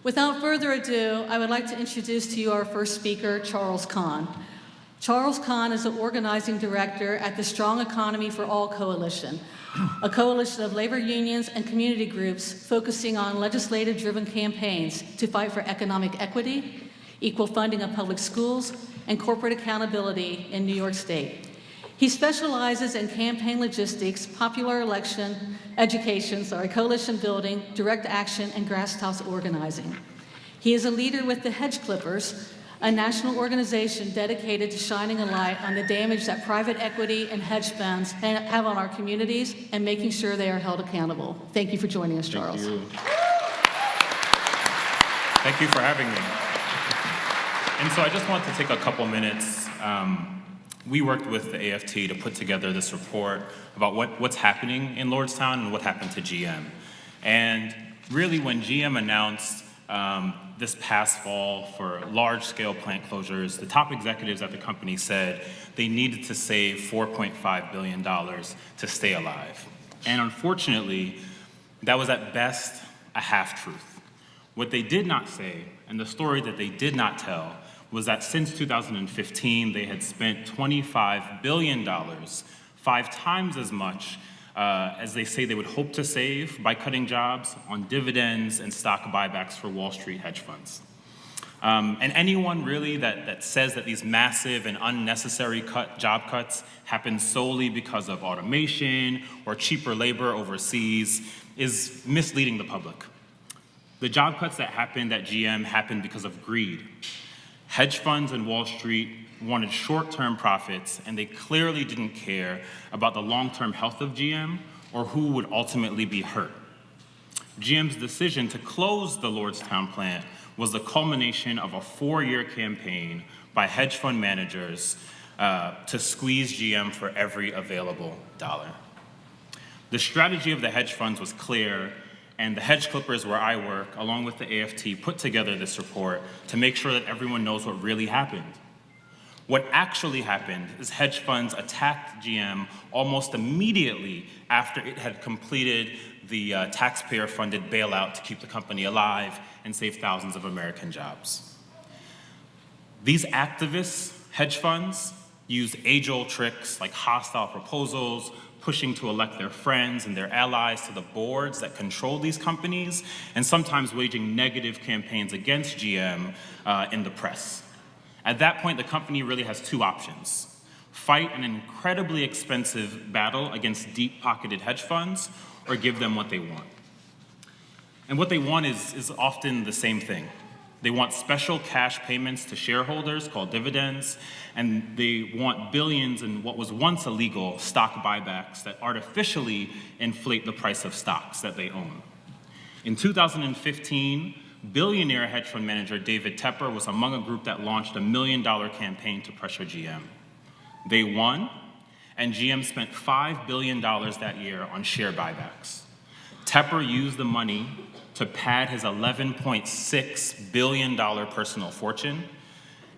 Without further ado, I would like to introduce to you our first speaker, Charles Kahn. Charles Kahn is the organizing director at the Strong Economy for All Coalition, a coalition of labor unions and community groups focusing on legislative-driven campaigns to fight for economic equity, equal funding of public schools, and corporate accountability in New York State. He specializes in campaign logistics, popular election, coalition building, direct action, and grassroots organizing. He is a leader with the Hedge Clippers, a national organization dedicated to shining a light on the damage that private equity and hedge funds have on our communities and making sure they are held accountable. Thank you for joining us, Charles. Thank you. Thank you for having me. And so I just want to take a couple minutes. We worked with the AFT to put together this report about what's happening in Lordstown and what happened to GM. And really when GM announced this past fall for large-scale plant closures, the top executives at the company said they needed to save $4.5 billion to stay alive. And unfortunately, that was at best a half-truth. What they did not say, and the story that they did not tell, was that since 2015, they had spent $25 billion, 5 times as much as they say they would hope to save by cutting jobs on dividends and stock buybacks for Wall Street hedge funds. And anyone really that says that these massive and unnecessary job cuts happen solely because of automation or cheaper labor overseas is misleading the public. The job cuts that happened at GM happened because of greed. Hedge funds and Wall Street wanted short-term profits, and they clearly didn't care about the long-term health of GM or who would ultimately be hurt. GM's decision to close the Lordstown plant was the culmination of a 4-year campaign by hedge fund managers to squeeze GM for every available dollar. The strategy of the hedge funds was clear, and the Hedge Clippers, where I work, along with the AFT, put together this report to make sure that everyone knows what really happened. What actually happened is hedge funds attacked GM almost immediately after it had completed the taxpayer-funded bailout to keep the company alive and save thousands of American jobs. These activist hedge funds used age-old tricks like hostile proposals, pushing to elect their friends and their allies to the boards that control these companies, and sometimes waging negative campaigns against GM in the press. At that point, the company really has 2 options: fight an incredibly expensive battle against deep-pocketed hedge funds, or give them what they want. And what they want is often the same thing. They want special cash payments to shareholders called dividends, and they want billions in what was once illegal stock buybacks that artificially inflate the price of stocks that they own. In 2015, billionaire hedge fund manager David Tepper was among a group that launched a $1 million campaign to pressure GM. They won, and GM spent $5 billion that year on share buybacks. Tepper used the money to pad his $11.6 billion personal fortune,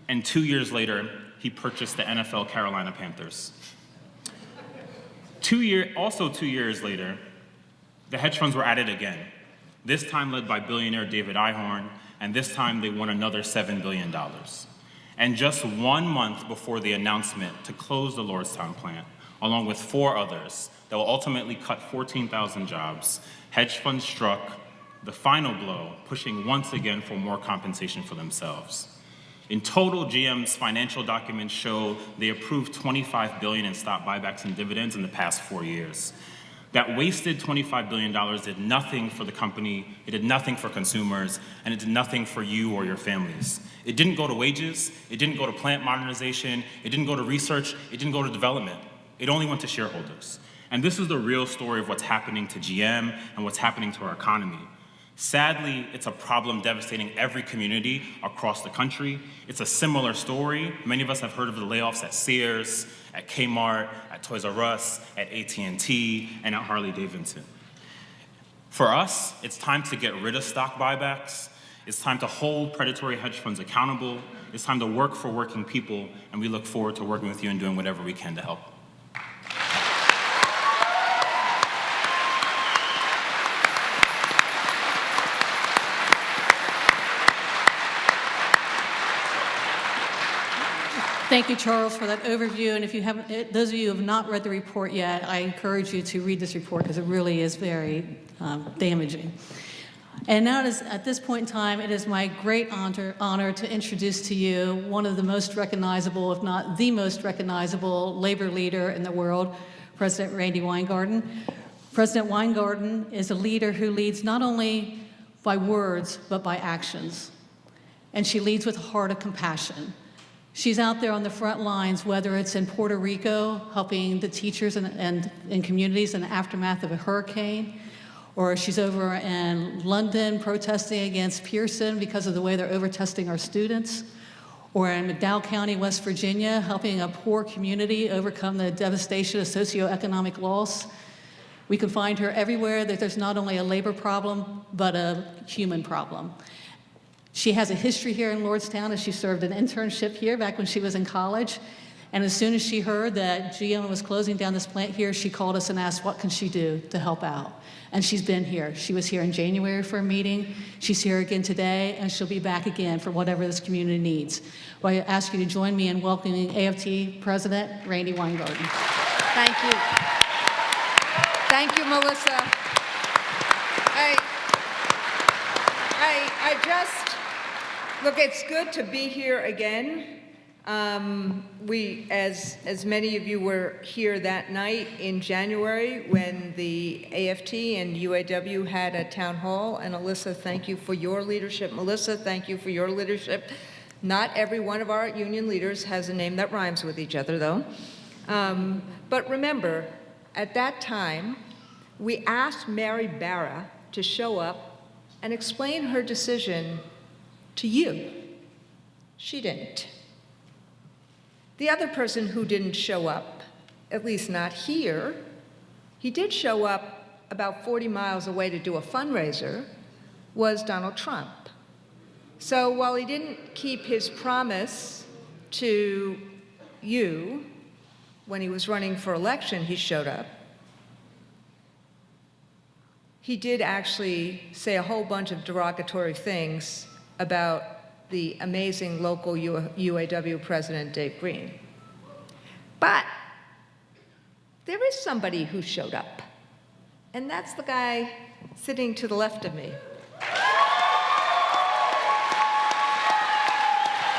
and 2 years later, he purchased the NFL Carolina Panthers. 2 years later, the hedge funds were at it again, this time led by billionaire David Einhorn, and this time they won another $7 billion. And just 1 month before the announcement to close the Lordstown plant, along with 4 others that will ultimately cut 14,000 jobs, hedge funds struck the final blow, pushing once again for more compensation for themselves. In total, GM's financial documents show they approved $25 billion in stock buybacks and dividends in the past 4 years. That wasted $25 billion did nothing for the company, it did nothing for consumers, and it did nothing for you or your families. It didn't go to wages, it didn't go to plant modernization, it didn't go to research, it didn't go to development. It only went to shareholders. And this is the real story of what's happening to GM and what's happening to our economy. Sadly, it's a problem devastating every community across the country. It's a similar story. Many of us have heard of the layoffs at Sears, at Kmart, at Toys R Us, at AT&T, and at Harley-Davidson. For us, it's time to get rid of stock buybacks. It's time to hold predatory hedge funds accountable. It's time to work for working people, and we look forward to working with you and doing whatever we can to help. Thank you, Charles, for that overview. And if you haven't, those of you who have not read the report yet, I encourage you to read this report because it really is very damaging. And now at this point in time, it is my great honor to introduce to you one of the most recognizable, if not the most recognizable, labor leader in the world, President Randi Weingarten. President Weingarten is a leader who leads not only by words, but by actions. And she leads with a heart of compassion. She's out there on the front lines, whether it's in Puerto Rico, helping the teachers and in communities in the aftermath of a hurricane, or she's over in London protesting against Pearson because of the way they're over-testing our students, or in McDowell County, West Virginia, helping a poor community overcome the devastation of socioeconomic loss. We can find her everywhere that there's not only a labor problem, but a human problem. She has a history here in Lordstown as she served an internship here back when she was in college. And as soon as she heard that GM was closing down this plant here, she called us and asked, what can she do to help out? And she's been here. She was here in January for a meeting. She's here again today, and she'll be back again for whatever this community needs. Well, I ask you to join me in welcoming AFT President Randi Weingarten. Thank you. Thank you, Melissa. I just, look, it's good to be here again. As many of you were here that night in January when the AFT and UAW had a town hall, and Alyssa, thank you for your leadership. Melissa, thank you for your leadership. Not every one of our union leaders has a name that rhymes with each other, though. But remember, at that time, we asked Mary Barra to show up and explain her decision to you. She didn't. The other person who didn't show up, at least not here, he did show up about 40 miles away to do a fundraiser, was Donald Trump. So while he didn't keep his promise to you when he was running for election, he showed up. He did actually say a whole bunch of derogatory things about the amazing local UAW president, Dave Green. But there is somebody who showed up, and that's the guy sitting to the left of me, who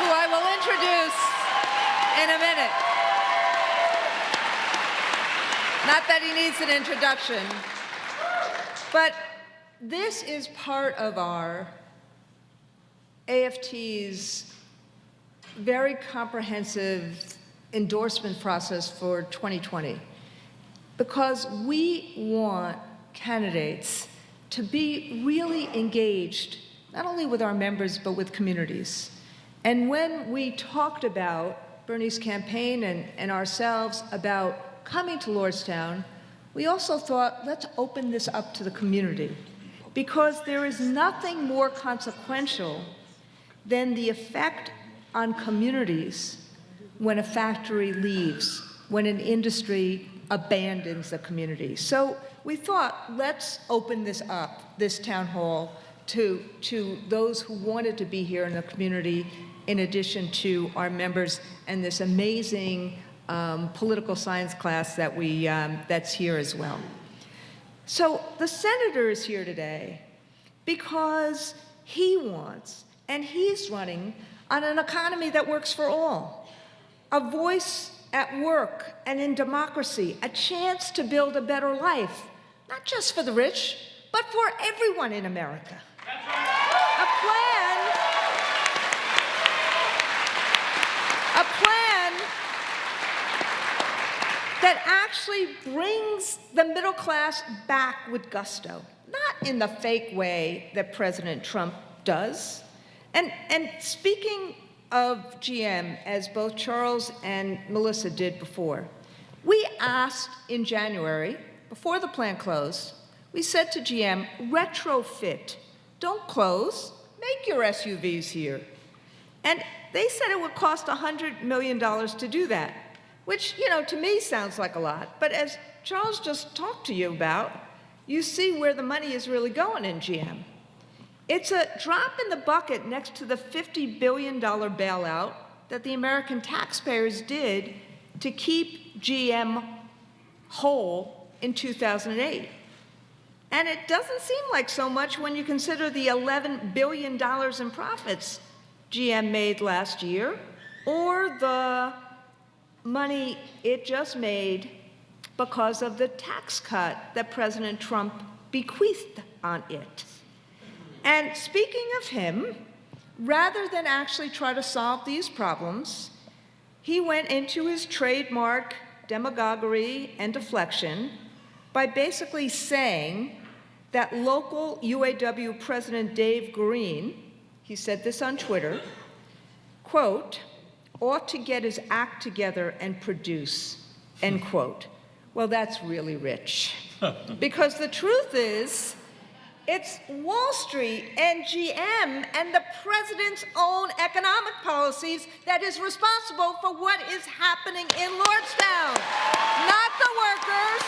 I will introduce in a minute. Not that he needs an introduction, but this is part of our AFT's very comprehensive endorsement process for 2020, because we want candidates to be really engaged, not only with our members, but with communities. And when we talked about Bernie's campaign and ourselves about coming to Lordstown, we also thought, let's open this up to the community, because there is nothing more consequential than the effect on communities when a factory leaves, when an industry abandons the community. So we thought, let's open this up, this town hall, to those who wanted to be here in the community, in addition to our members and this amazing political science class that that's here as well. So the senator is here today because he wants, and he's running on an economy that works for all, a voice at work and in democracy, a chance to build a better life, not just for the rich, but for everyone in America. That's right. A plan that actually brings the middle class back with gusto, not in the fake way that President Trump does. And speaking of GM, as both Charles and Melissa did before, we asked in January, before the plant closed, we said to GM, retrofit, don't close, make your SUVs here. And they said it would cost $100 million to do that, which, to me sounds like a lot. But as Charles just talked to you about, you see where the money is really going in GM. It's a drop in the bucket next to the $50 billion bailout that the American taxpayers did to keep GM whole in 2008. And it doesn't seem like so much when you consider the $11 billion in profits GM made last year, or the money it just made because of the tax cut that President Trump bequeathed on it. And speaking of him, rather than actually try to solve these problems, he went into his trademark demagoguery and deflection by basically saying that local UAW President Dave Green, he said this on Twitter, quote, ought to get his act together and produce, end quote. Well, that's really rich. Because the truth is, it's Wall Street and GM and the president's own economic policies that is responsible for what is happening in Lordstown. Not the workers,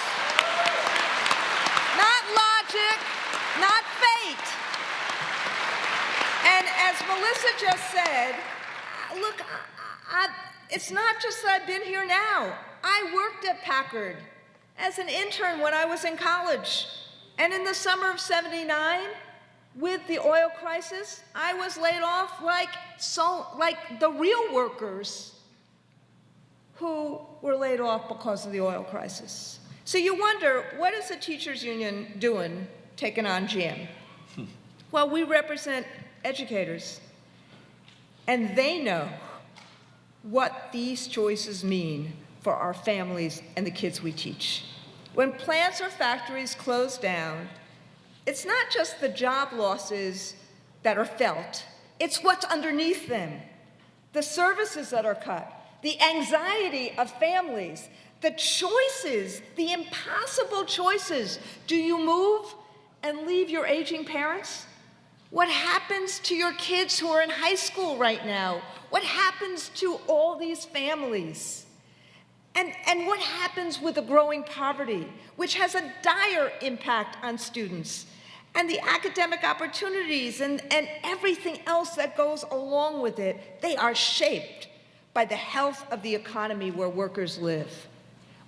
not logic, not fate. And as Melissa just said, look, it's not just that I've been here now. I worked at Packard as an intern when I was in college. And in the summer of '79, with the oil crisis, I was laid off like the real workers who were laid off because of the oil crisis. So you wonder, what is the teachers union doing taking on GM? Well, we represent educators, and they know what these choices mean for our families and the kids we teach. When plants or factories close down, it's not just the job losses that are felt, it's what's underneath them. The services that are cut, the anxiety of families, the choices, the impossible choices. Do you move and leave your aging parents? What happens to your kids who are in high school right now? What happens to all these families? And what happens with the growing poverty, which has a dire impact on students, and the academic opportunities and everything else that goes along with it? They are shaped by the health of the economy where workers live.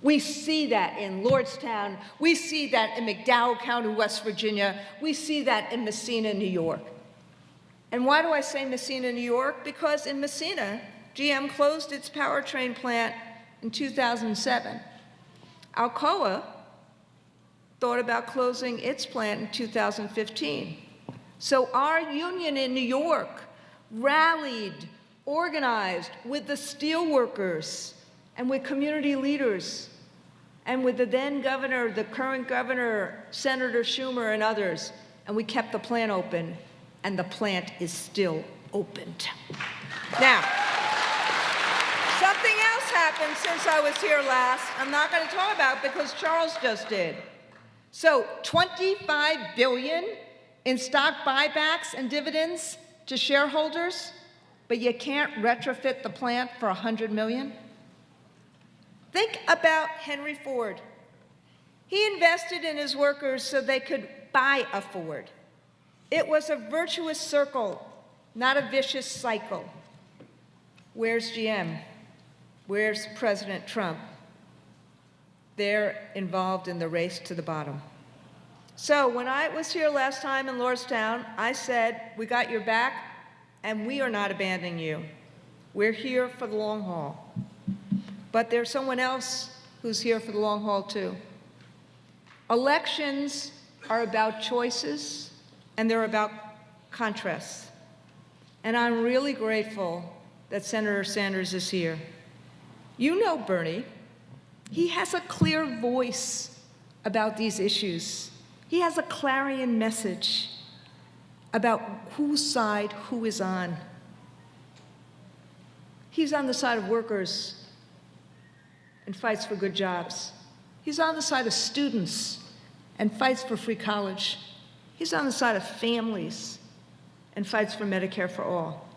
We see that in Lordstown. We see that in McDowell County, West Virginia. We see that in Messina, New York. And why do I say Messina, New York? Because in Messina, GM closed its powertrain plant in 2007. Alcoa thought about closing its plant in 2015. So our union in New York rallied, organized with the steelworkers and with community leaders and with the then governor, the current governor, Senator Schumer, and others, and we kept the plant open, and the plant is still opened. Now, something else happened since I was here last. I'm not going to talk about because Charles just did. So $25 billion in stock buybacks and dividends to shareholders, but you can't retrofit the plant for $100 million? Think about Henry Ford. He invested in his workers so they could buy a Ford. It was a virtuous circle, not a vicious cycle. Where's GM? Where's President Trump? They're involved in the race to the bottom. So when I was here last time in Lordstown, I said, we got your back, and we are not abandoning you. We're here for the long haul. But there's someone else who's here for the long haul, too. Elections are about choices, and they're about contrasts. And I'm really grateful that Senator Sanders is here. You know Bernie. He has a clear voice about these issues. He has a clarion message about whose side who is on. He's on the side of workers and fights for good jobs. He's on the side of students and fights for free college. He's on the side of families and fights for Medicare for all.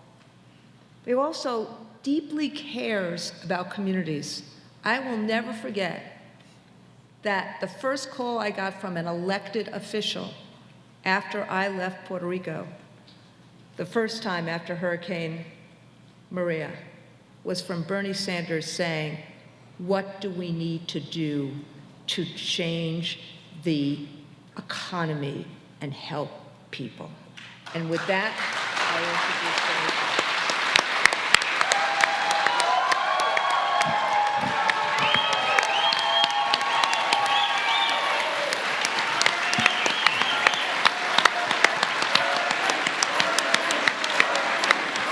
He also deeply cares about communities. I will never forget that the first call I got from an elected official after I left Puerto Rico, the first time after Hurricane Maria, was from Bernie Sanders saying, what do we need to do to change the economy and help people? And with that, I introduce Bernie.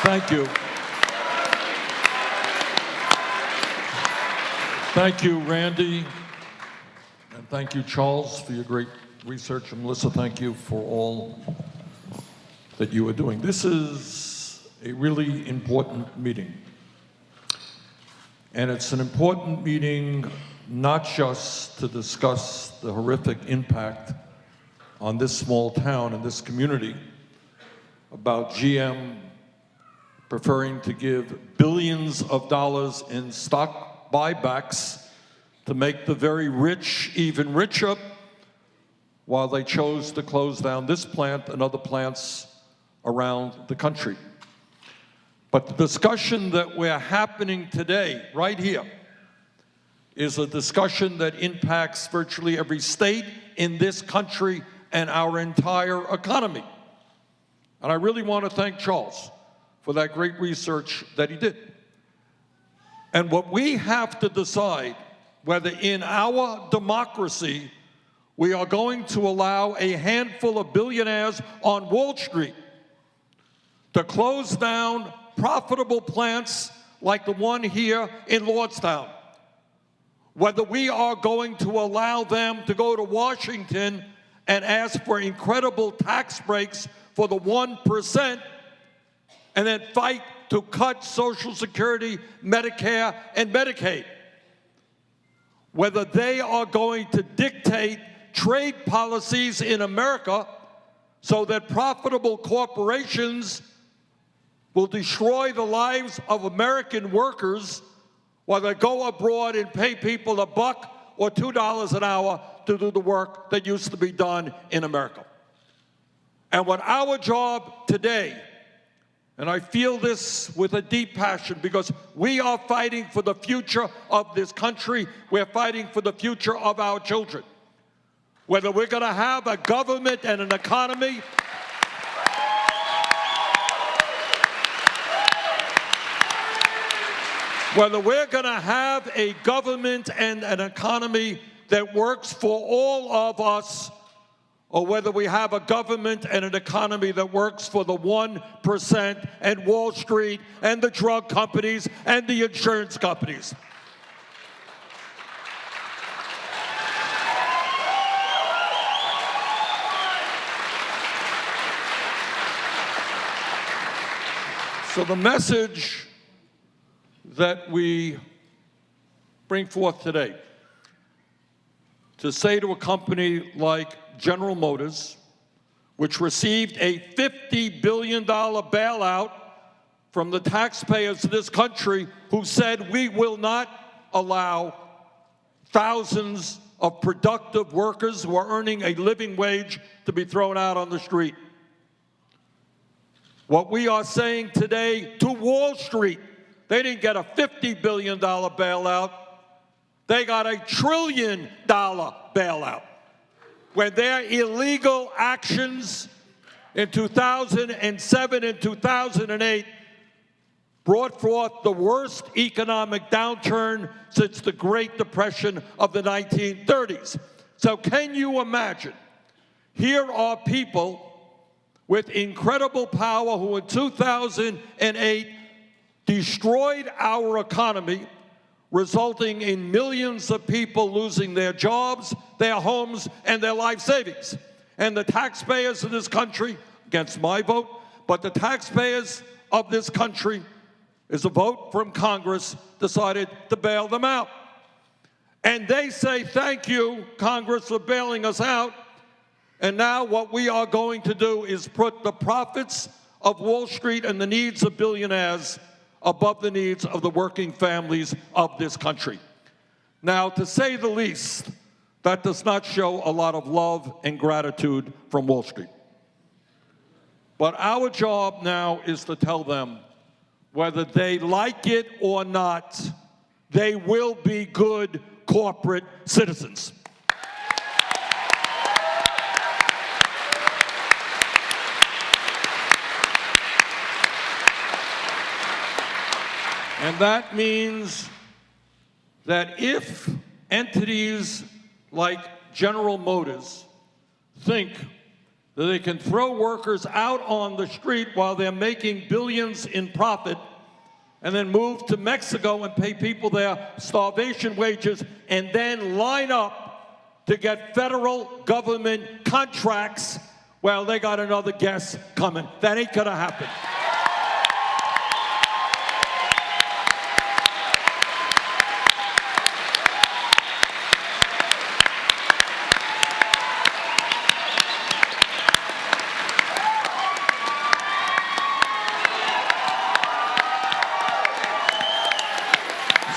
Thank you. Thank you, Randy. And thank you, Charles, for your great research. And Melissa, thank you for all that you are doing. This is a really important meeting. And it's an important meeting not just to discuss the horrific impact on this small town and this community about GM preferring to give billions of dollars in stock buybacks to make the very rich even richer, while they chose to close down this plant and other plants around the country. But the discussion that we're happening today, right here, is a discussion that impacts virtually every state in this country and our entire economy. And I really want to thank Charles for that great research that he did. And what we have to decide, whether in our democracy we are going to allow a handful of billionaires on Wall Street to close down profitable plants like the one here in Lordstown, whether we are going to allow them to go to Washington and ask for incredible tax breaks for the 1%, and then fight to cut Social Security, Medicare, and Medicaid. Whether they are going to dictate trade policies in America so that profitable corporations will destroy the lives of American workers while they go abroad and pay people $1 or $2 an hour to do the work that used to be done in America. And what our job today, and I feel this with a deep passion because we are fighting for the future of this country. We're fighting for the future of our children. Whether we're going to have a government and an economy whether we're going to have a government and an economy that works for all of us, or whether we have a government and an economy that works for the 1% and Wall Street and the drug companies and the insurance companies. So the message that we bring forth today, to say to a company like General Motors, which received a $50 billion bailout from the taxpayers of this country, who said we will not allow thousands of productive workers who are earning a living wage to be thrown out on the street. What we are saying today to Wall Street, they didn't get a $50 billion bailout, they got a $1 trillion bailout. When their illegal actions in 2007 and 2008 brought forth the worst economic downturn since the Great Depression of the 1930s. So can you imagine? Here are people with incredible power who in 2008 destroyed our economy, resulting in millions of people losing their jobs, their homes, and their life savings. And the taxpayers of this country, against my vote, but the taxpayers of this country, is a vote from Congress, decided to bail them out. And they say, thank you, Congress, for bailing us out. And now what we are going to do is put the profits of Wall Street and the needs of billionaires above the needs of the working families of this country. Now, to say the least, that does not show a lot of love and gratitude from Wall Street. But our job now is to tell them whether they like it or not, they will be good corporate citizens. And that means that if entities like General Motors think that they can throw workers out on the street while they're making billions in profit and then move to Mexico and pay people their starvation wages and then line up to get federal government contracts, well, they got another guess coming. That ain't gonna happen.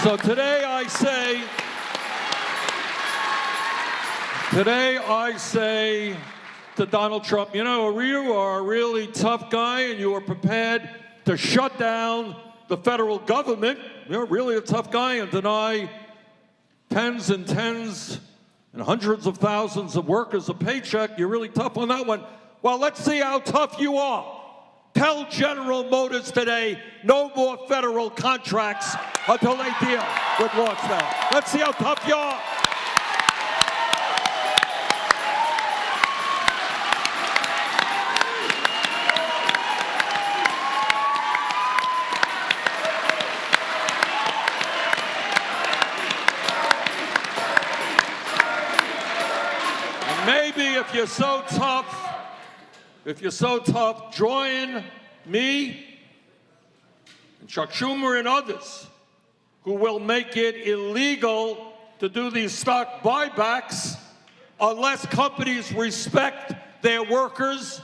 So today I say to Donald Trump, you know, you are a really tough guy and you are prepared to shut down the federal government. You're really a tough guy and deny tens and hundreds of thousands of workers a paycheck. You're really tough on that one. Well, let's see how tough you are. Tell General Motors today, no more federal contracts until they deal with Lordstown. Let's see how tough you are. And maybe if you're so tough, join me and Chuck Schumer and others who will make it illegal to do these stock buybacks unless companies respect their workers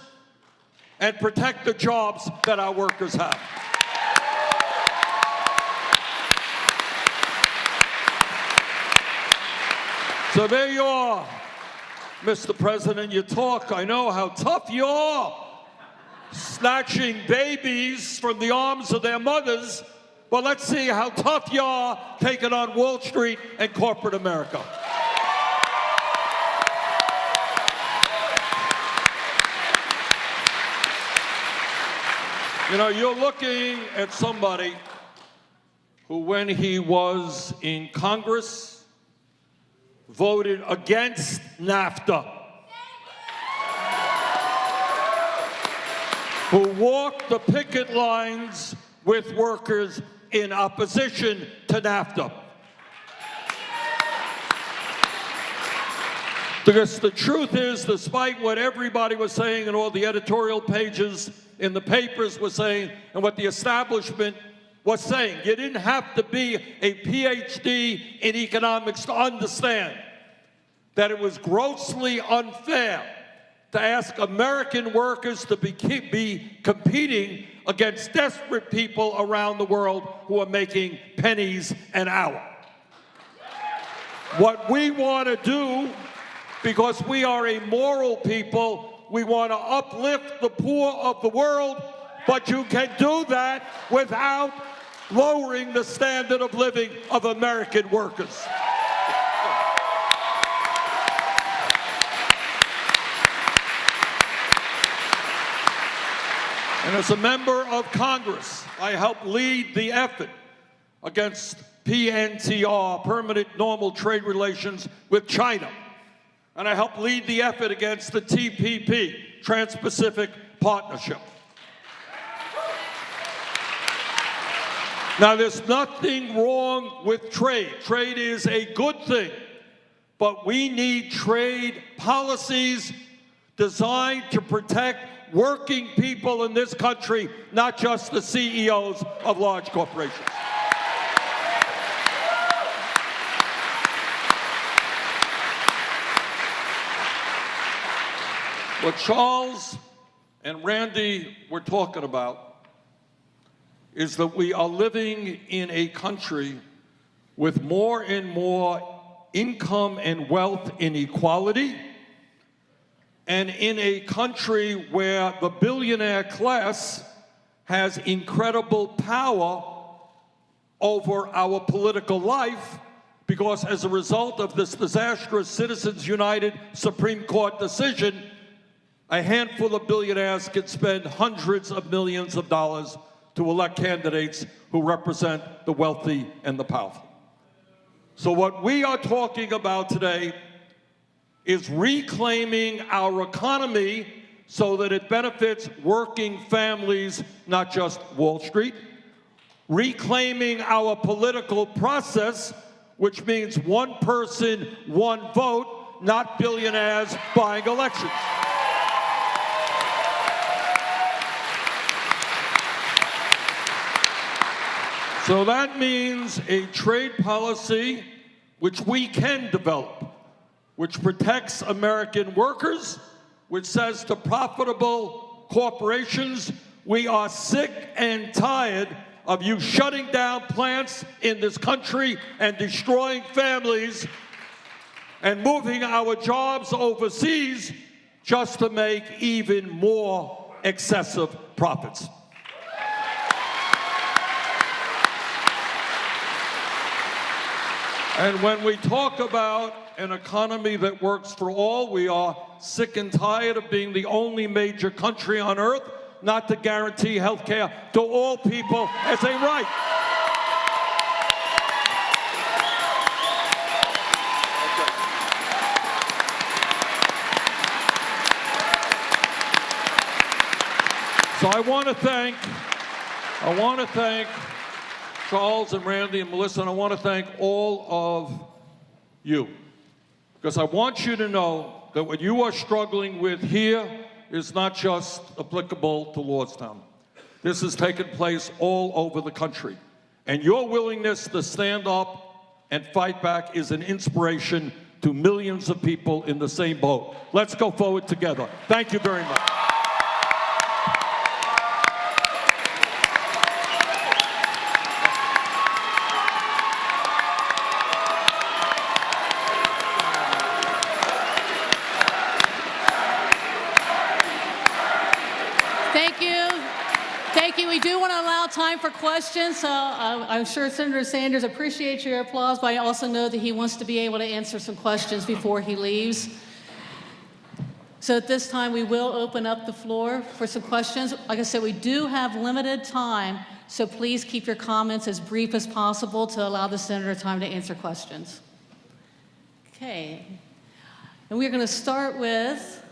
and protect the jobs that our workers have. So there you are, Mr. President. You talk, I know how tough you are, snatching babies from the arms of their mothers. Well, let's see how tough you are taking on Wall Street and corporate America. You know, you're looking at somebody who, when he was in Congress, voted against NAFTA, who walked the picket lines with workers in opposition to NAFTA. Because the truth is, despite what everybody was saying and all the editorial pages in the papers were saying and what the establishment was saying, you didn't have to be a PhD in economics to understand that it was grossly unfair to ask American workers to be competing against desperate people around the world who are making pennies an hour. What we want to do, because we are a moral people, we want to uplift the poor of the world, but you can do that without lowering the standard of living of American workers. And as a member of Congress, I helped lead the effort against PNTR, permanent normal trade relations with China. And I helped lead the effort against the TPP, Trans-Pacific Partnership. Now, there's nothing wrong with trade. Trade is a good thing, but we need trade policies designed to protect working people in this country, not just the CEOs of large corporations. What Charles and Randi were talking about is that we are living in a country with more and more income and wealth inequality, and in a country where the billionaire class has incredible power over our political life, because as a result of this disastrous Citizens United Supreme Court decision, a handful of billionaires can spend hundreds of millions of dollars to elect candidates who represent the wealthy and the powerful. So what we are talking about today is reclaiming our economy so that it benefits working families, not just Wall Street. Reclaiming our political process, which means one person, one vote, not billionaires buying elections. So that means a trade policy which we can develop, which protects American workers, which says to profitable corporations, we are sick and tired of you shutting down plants in this country and destroying families and moving our jobs overseas just to make even more excessive profits. And when we talk about an economy that works for all, we are sick and tired of being the only major country on earth not to guarantee health care to all people as a right. So I want to thank Charles and Randy and Melissa, and I want to thank all of you, because I want you to know that what you are struggling with here is not just applicable to Lordstown. This has taken place all over the country. And your willingness to stand up and fight back is an inspiration to millions of people in the same boat. Let's go forward together. Thank you very much. Thank you. We do want to allow time for questions, so I'm sure Senator Sanders appreciates your applause, but I also know that he wants to be able to answer some questions before he leaves. So at this time, we will open up the floor for some questions. Like I said, we do have limited time, so please keep your comments as brief as possible to allow the senator time to answer questions. Okay. And we're going to start with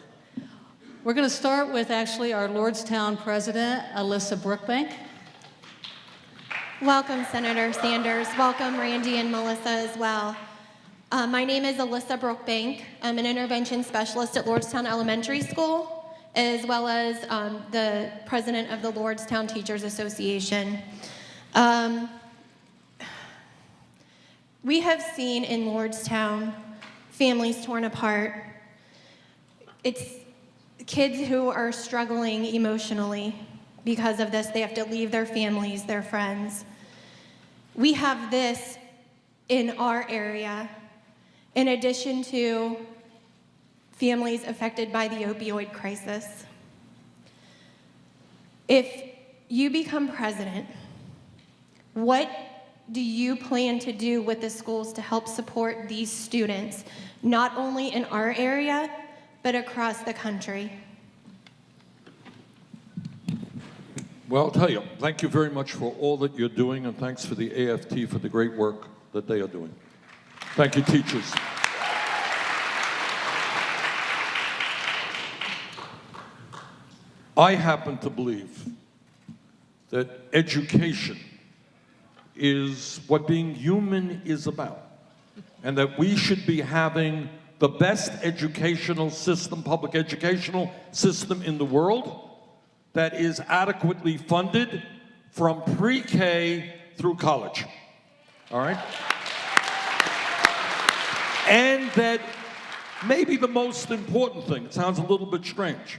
actually our Lordstown president, Alyssa Brookbank. Welcome, Senator Sanders. Welcome, Randy and Melissa as well. My name is Alyssa Brookbank. I'm an intervention specialist at Lordstown Elementary School, as well as the president of the Lordstown Teachers Association. We have seen in Lordstown families torn apart. It's kids who are struggling emotionally because of this. They have to leave their families, their friends. We have this in our area, in addition to families affected by the opioid crisis. If you become president, what do you plan to do with the schools to help support these students, not only in our area, but across the country? Well, I'll tell you, thank you very much for all that you're doing, and thanks for the AFT for the great work that they are doing. Thank you, teachers. I happen to believe that education is what being human is about, and that we should be having the best educational system, public educational system in the world, that is adequately funded from pre-K through college, all right? And that maybe the most important thing, it sounds a little bit strange,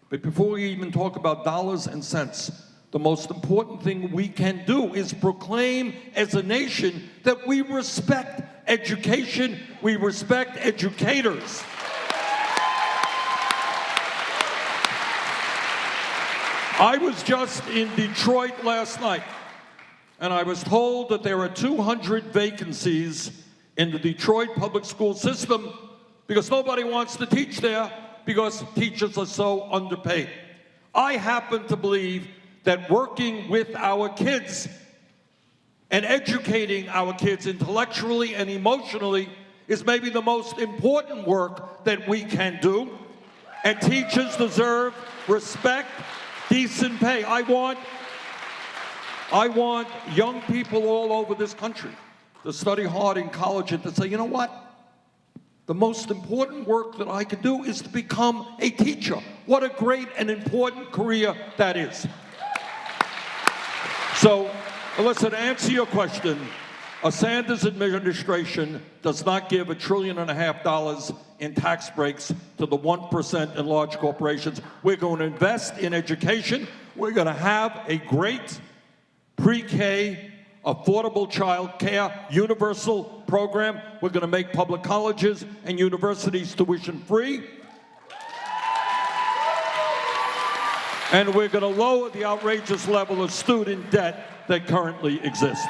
but before we even talk about dollars and cents, the most important thing we can do is proclaim as a nation that we respect education, we respect educators. I was just in Detroit last night, and I was told that there are 200 vacancies in the Detroit public school system because nobody wants to teach there because teachers are so underpaid. I happen to believe that working with our kids and educating our kids intellectually and emotionally is maybe the most important work that we can do. And teachers deserve respect, decent pay. I want young people all over this country to study hard in college and to say, you know what? The most important work that I can do is to become a teacher. What a great and important career that is. So, listen, to answer your question, a Sanders administration does not give $1.5 trillion in tax breaks to the 1% in large corporations. We're going to invest in education. We're going to have a great pre-K, affordable child care, universal program. We're going to make public colleges and universities tuition free. And we're going to lower the outrageous level of student debt that currently exists.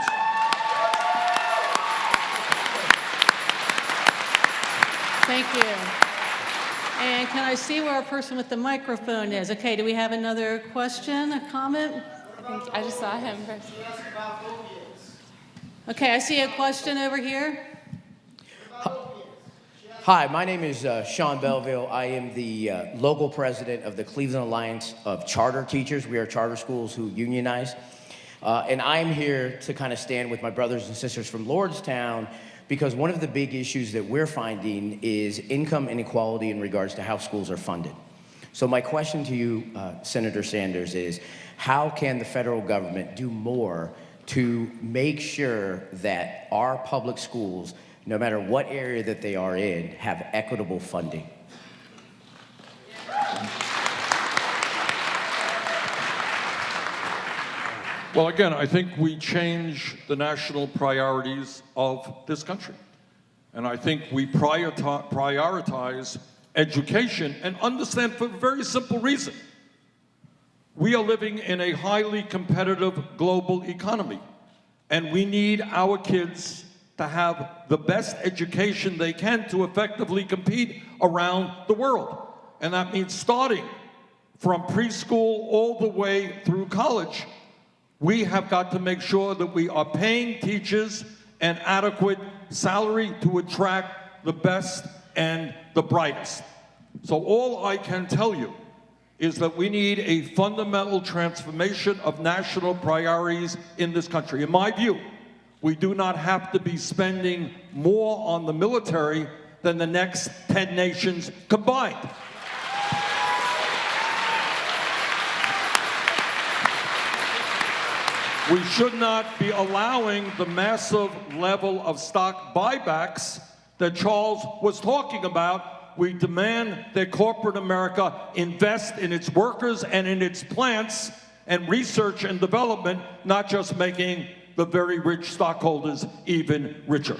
Thank you. And can I see where our person with the microphone is? Okay, do we have another question, a comment? I just saw him first. Okay, I see a question over here. Hi, my name is Sean Belleville. I am the local president of the Cleveland Alliance of Charter Teachers. We are charter schools who unionize. And I'm here to kind of stand with my brothers and sisters from Lordstown because one of the big issues that we're finding is income inequality in regards to how schools are funded. So my question to you, Senator Sanders, is how can the federal government do more to make sure that our public schools, no matter what area that they are in, have equitable funding? Well, again, I think we change the national priorities of this country. And I think we prioritize education and understand for a very simple reason. We are living in a highly competitive global economy, and we need our kids to have the best education they can to effectively compete around the world. And that means starting from preschool all the way through college. We have got to make sure that we are paying teachers an adequate salary to attract the best and the brightest. So all I can tell you is that we need a fundamental transformation of national priorities in this country. In my view, we do not have to be spending more on the military than the next 10 nations combined. We should not be allowing the massive level of stock buybacks that Charles was talking about. We demand that corporate America invest in its workers and in its plants and research and development, not just making the very rich stockholders even richer.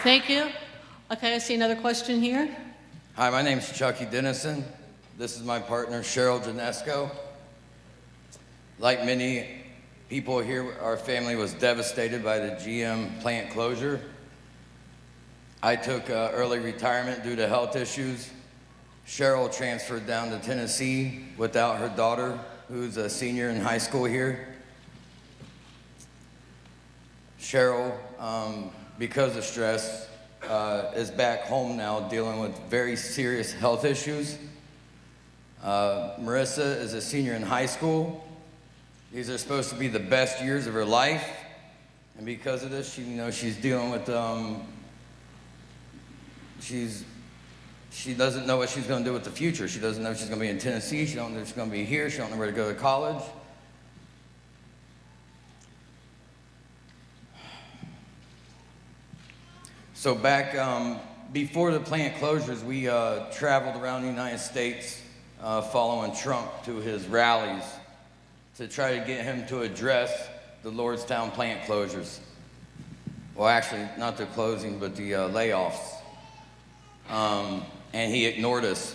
Thank you. Okay, I see another question here. Hi, my name's Chucky Dennison. This is my partner, Cheryl Janesco. Like many people here, our family was devastated by the GM plant closure. I took early retirement due to health issues. Cheryl transferred down to Tennessee without her daughter, who's a senior in high school here. Cheryl, because of stress, is back home now dealing with very serious health issues. Marissa is a senior in high school. These are supposed to be the best years of her life, and because of this, she's dealing with she doesn't know what she's going to do with the future. She doesn't know if she's going to be in Tennessee. She don't know if she's going to be here. She don't know where to go to college. So back before the plant closures, we traveled around the United States following Trump to his rallies to try to get him to address the Lordstown plant closures. Well, actually, not the closing, but the layoffs. and he ignored us.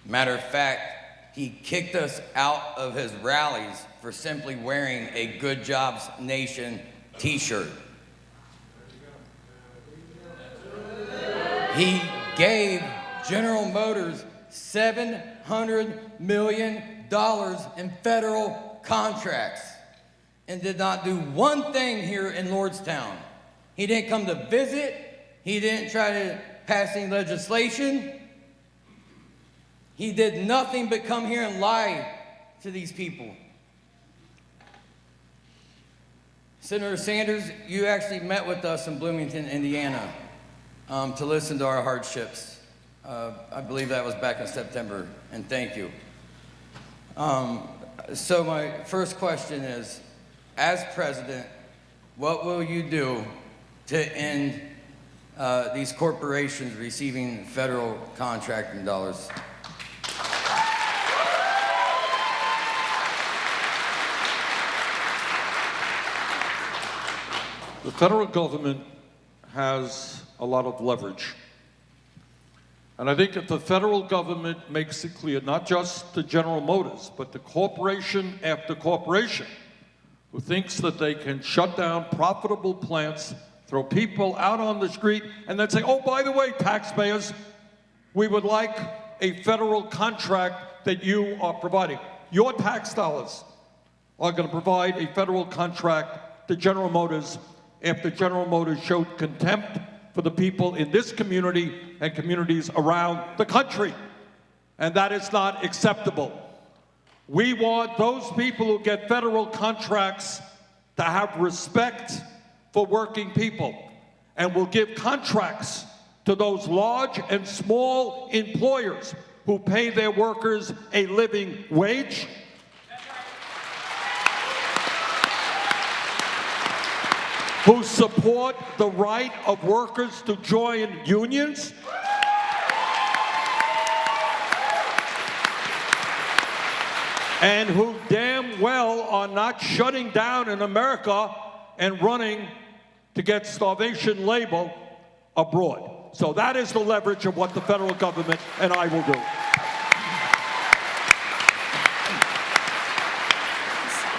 Matter of fact, he kicked us out of his rallies for simply wearing a Good Jobs Nation t-shirt. He gave General Motors $700 million in federal contracts and did not do one thing here in Lordstown. He didn't come to visit. He didn't try to pass any legislation. He did nothing but come here and lie to these people. Senator Sanders, you actually met with us in Bloomington, Indiana, to listen to our hardships. I believe that was back in September, and thank you. So my first question is, as president, what will you do to end these corporations receiving federal contracting dollars? The federal government has a lot of leverage. And I think if the federal government makes it clear, not just to General Motors, but to corporation after corporation, who thinks that they can shut down profitable plants, throw people out on the street, and then say, oh, by the way, taxpayers, we would like a federal contract that you are providing. Your tax dollars are going to provide a federal contract to General Motors after General Motors showed contempt for the people in this community and communities around the country. And that is not acceptable. We want those people who get federal contracts to have respect for working people. And we'll give contracts to those large and small employers who pay their workers a living wage. Who support the right of workers to join unions. And who damn well are not shutting down in America and running to get starvation label abroad. So that is the leverage of what the federal government and I will do.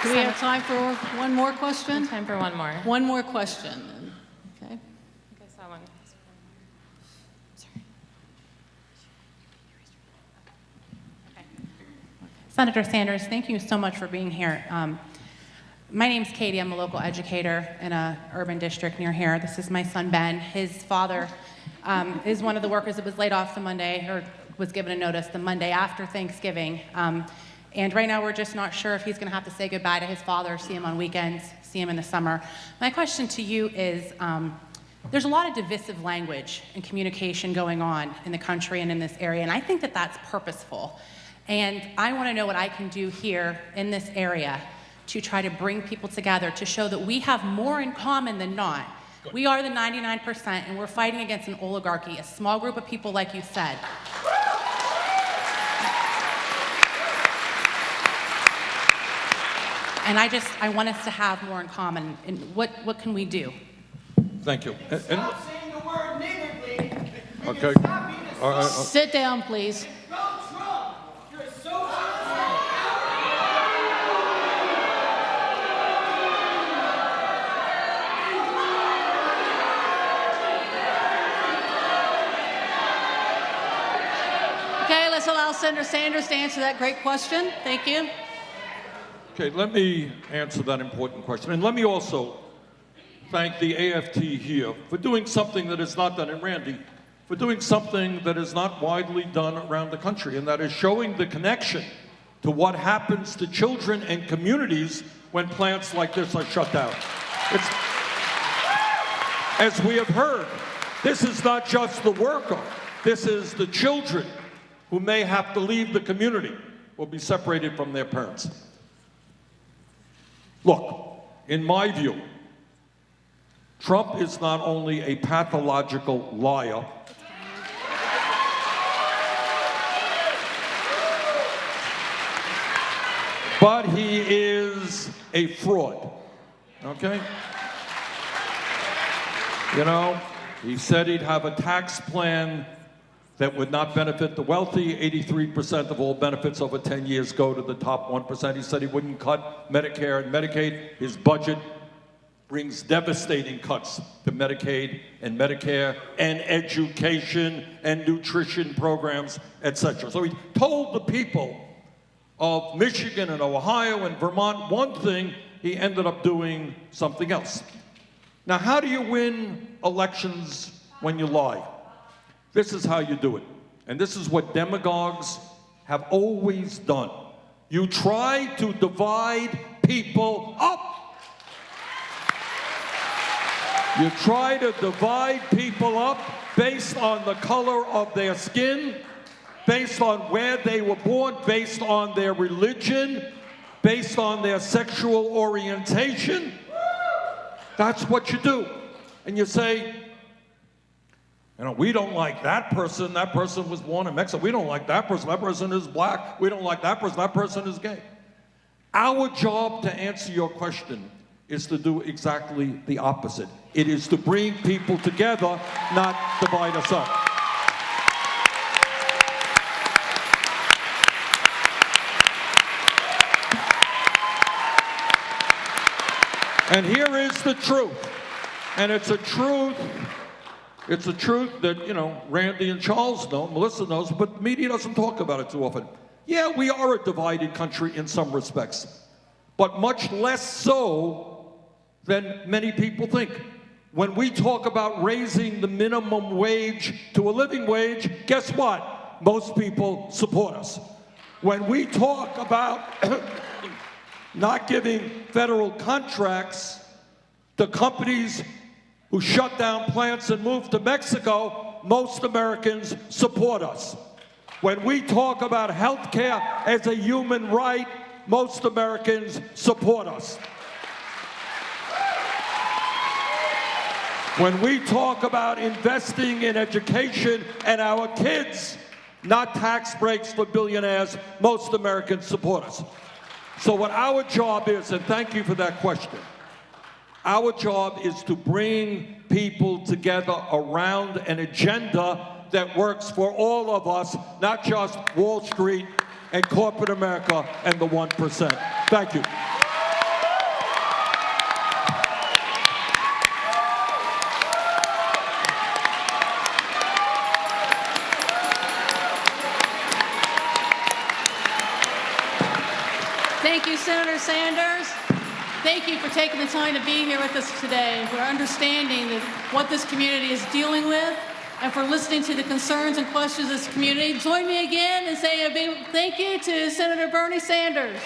Do we have time for one more question? Time for one more. One more question. Okay. I think I saw one. Sorry. Senator Sanders, thank you so much for being here. My name's Katie. I'm a local educator in an urban district near here. This is my son, Ben. His father is one of the workers that was laid off the Monday, or was given a notice the Monday after Thanksgiving. And right now, we're just not sure if he's going to have to say goodbye to his father, see him on weekends, see him in the summer. My question to you is, there's a lot of divisive language and communication going on in the country and in this area, and I think that that's purposeful. And I want to know what I can do here in this area to try to bring people together, to show that we have more in common than not. We are the 99%, and we're fighting against an oligarchy, a small group of people, like you said. And I want us to have more in common. And what can we do? Thank you. Stop saying the word nigger, please. Okay. All right. Sit down, please. Go Trump. You're a social. Okay, let's allow Senator Sanders to answer that great question. Thank you. Okay, let me answer that important question. And let me also thank the AFT here for doing something that is not done, and Randi, for doing something that is not widely done around the country, and that is showing the connection to what happens to children and communities when plants like this are shut down. As we have heard, this is not just the worker, this is the children who may have to leave the community or be separated from their parents. Look, in my view, Trump is not only a pathological liar, but he is a fraud, okay? You know, he said he'd have a tax plan that would not benefit the wealthy. 83% of all benefits over 10 years go to the top 1%. He said he wouldn't cut Medicare and Medicaid. His budget brings devastating cuts to Medicaid and Medicare and education and nutrition programs, etc. So he told the people of Michigan and Ohio and Vermont one thing, he ended up doing something else. Now, how do you win elections when you lie? This is how you do it. And this is what demagogues have always done. You try to divide people up. You try to divide people up based on the color of their skin, based on where they were born, based on their religion, based on their sexual orientation. That's what you do. And you say, you know, we don't like that person was born in Mexico. We don't like that person is black. We don't like that person is gay. Our job, to answer your question, is to do exactly the opposite. It is to bring people together, not divide us up. And here is the truth. And it's a truth that, you know, Randy and Charles know, Melissa knows, but the media doesn't talk about it too often. Yeah, we are a divided country in some respects, but much less so than many people think. When we talk about raising the minimum wage to a living wage, guess what? Most people support us. When we talk about not giving federal contracts to companies who shut down plants and moved to Mexico, most Americans support us. When we talk about health care as a human right, most Americans support us. When we talk about investing in education and our kids, not tax breaks for billionaires, most Americans support us. So what our job is, and thank you for that question, our job is to bring people together around an agenda that works for all of us, not just Wall Street and corporate America and the 1%. Thank you. Thank you, Senator Sanders. Thank you for taking the time to be here with us today, for understanding what this community is dealing with, and for listening to the concerns and questions of this community. Join me again in saying a big thank you to Senator Bernie Sanders.